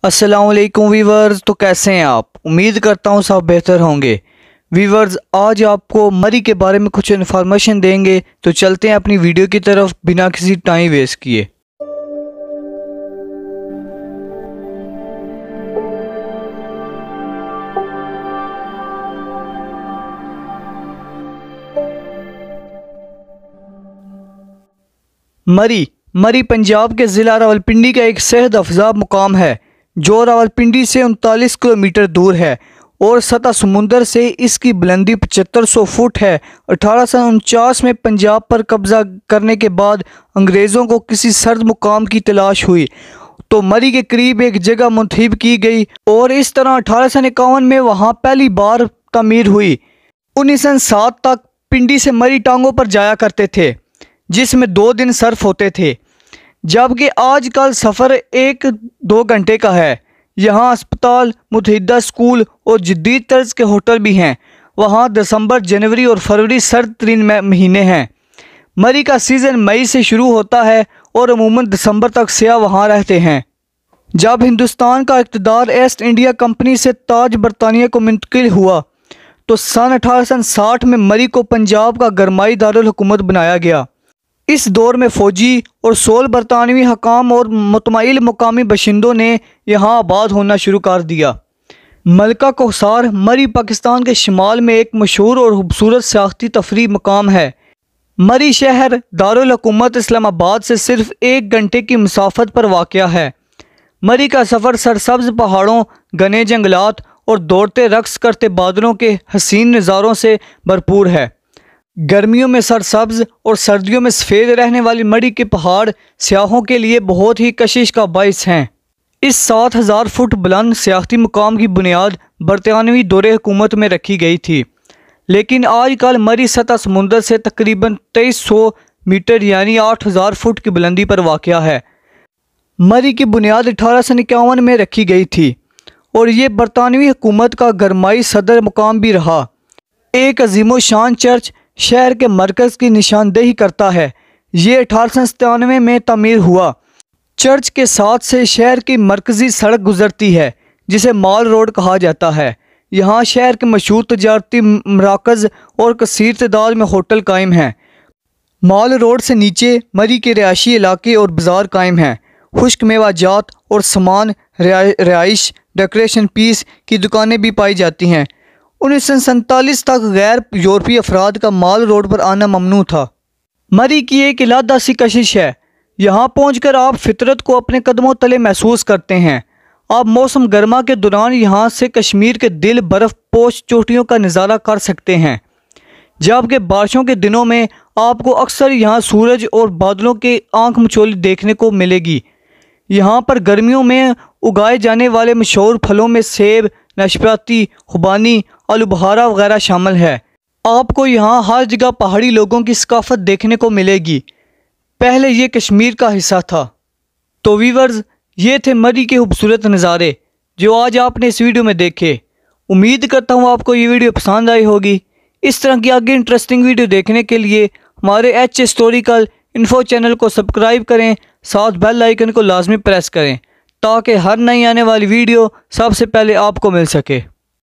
अस्सलाम वालेकुम वीवर्स। तो कैसे हैं आप? उम्मीद करता हूँ सब बेहतर होंगे। वीवर्स, आज आपको मरी के बारे में कुछ इन्फॉर्मेशन देंगे, तो चलते हैं अपनी वीडियो की तरफ बिना किसी टाइम वेस्ट किए। मरी पंजाब के ज़िला रावलपिंडी का एक सेहत अफजा मुकाम है जो रावलपिंडी से 39 किलोमीटर दूर है और सतह समुंदर से इसकी बुलंदी 7500 फुट है। 1849 में पंजाब पर कब्जा करने के बाद अंग्रेज़ों को किसी सर्द मुकाम की तलाश हुई तो मरी के करीब एक जगह मुंतखब की गई और इस तरह 1851 में वहाँ पहली बार तमीर हुई। 1907 तक पिंडी से मरी टांगों पर जाया करते थे जिसमें 2 दिन सर्फ होते थे, जबकि आजकल सफ़र 1-2 घंटे का है। यहाँ अस्पताल, मुतहिदा स्कूल और जदीद तर्ज के होटल भी हैं। वहाँ दिसंबर, जनवरी और फरवरी सर्द तरीन महीने हैं। मरी का सीज़न मई से शुरू होता है और अमूमन दिसंबर तक सियाह वहाँ रहते हैं। जब हिंदुस्तान का इक़्तिदार ईस्ट इंडिया कंपनी से ताज बरतानिया को मुंतकिल हुआ तो सन 1860 में मरी को पंजाब का गरमाई दारुल हुकूमत बनाया गया। इस दौर में फ़ौजी और सोल बरतानवी हकाम और मुतमइल मुकामी बशिंदों ने यहाँ आबाद होना शुरू कर दिया। मलका कोसार मरी पाकिस्तान के शुमाल में एक मशहूर और खूबसूरत सियाहती तफरीह मकाम है। मरी शहर दारुल हुकूमत इस्लामाबाद से सिर्फ 1 घंटे की मुसाफत पर वाक़या है। मरी का सफ़र सरसब्ज़ पहाड़ों, घने जंगलात और दौड़ते रक्स करते बादलों के हसीन नज़ारों से भरपूर है। गर्मियों में सरसब्ज़ और सर्दियों में सफ़ेद रहने वाली मरी के पहाड़ सियाहों के लिए बहुत ही कशिश का बाइस हैं। इस 7000 फुट बुलंद सियाहती मुकाम की बुनियाद बरतानवी दौरे हुकूमत में रखी गई थी, लेकिन आजकल मरी सतह समुंदर से तकरीबन 2300 मीटर यानी 8000 फुट की बुलंदी पर वाक़या है। मरी की बुनियाद 1851 में रखी गई थी और ये बरतानवी हुकूमत का गरमाई सदर मुकाम भी रहा। एक अजीमो शान चर्च शहर के मरकज़ की निशानदेही करता है। ये 1897 में तमीर हुआ। चर्च के साथ से शहर की मरकज़ी सड़क गुजरती है जिसे माल रोड कहा जाता है। यहाँ शहर के मशहूर तजारती मराकज़ और कसीर तादाद में होटल कायम हैं। माल रोड से नीचे मरी के रिहायशी इलाके और बाज़ार कायम हैं। खुश्क मेवाजात और सामान, रिहाइश, डेकोरेशन पीस की दुकानें भी पाई जाती हैं। 1947 तक गैर यूरोपीय अफराद का माल रोड पर आना ममनू था। मरी की एक इलादा सी कशिश है। यहाँ पहुँचकर आप फितरत को अपने कदमों तले महसूस करते हैं। आप मौसम गर्मा के दौरान यहाँ से कश्मीर के दिल बर्फ़ पोश चोटियों का नज़ारा कर सकते हैं, जबकि बारिशों के दिनों में आपको अक्सर यहाँ सूरज और बादलों के आंख मचोली देखने को मिलेगी। यहाँ पर गर्मियों में उगाए जाने वाले मशहूर फलों में सेब, नाशपाती, खुबानी, आलू बहारा वगैरह शामिल है। आपको यहाँ हर जगह पहाड़ी लोगों की सकाफत देखने को मिलेगी। पहले ये कश्मीर का हिस्सा था। तो वीवर्स, ये थे मरी के खूबसूरत नज़ारे जो आज आपने इस वीडियो में देखे। उम्मीद करता हूँ आपको ये वीडियो पसंद आई होगी। इस तरह की आगे इंटरेस्टिंग वीडियो देखने के लिए हमारे एच हिस्टोरिकल इन्फो चैनल को सब्सक्राइब करें, साथ बेल आइकन को लाजमी प्रेस करें ताकि हर नई आने वाली वीडियो सबसे पहले आपको मिल सके।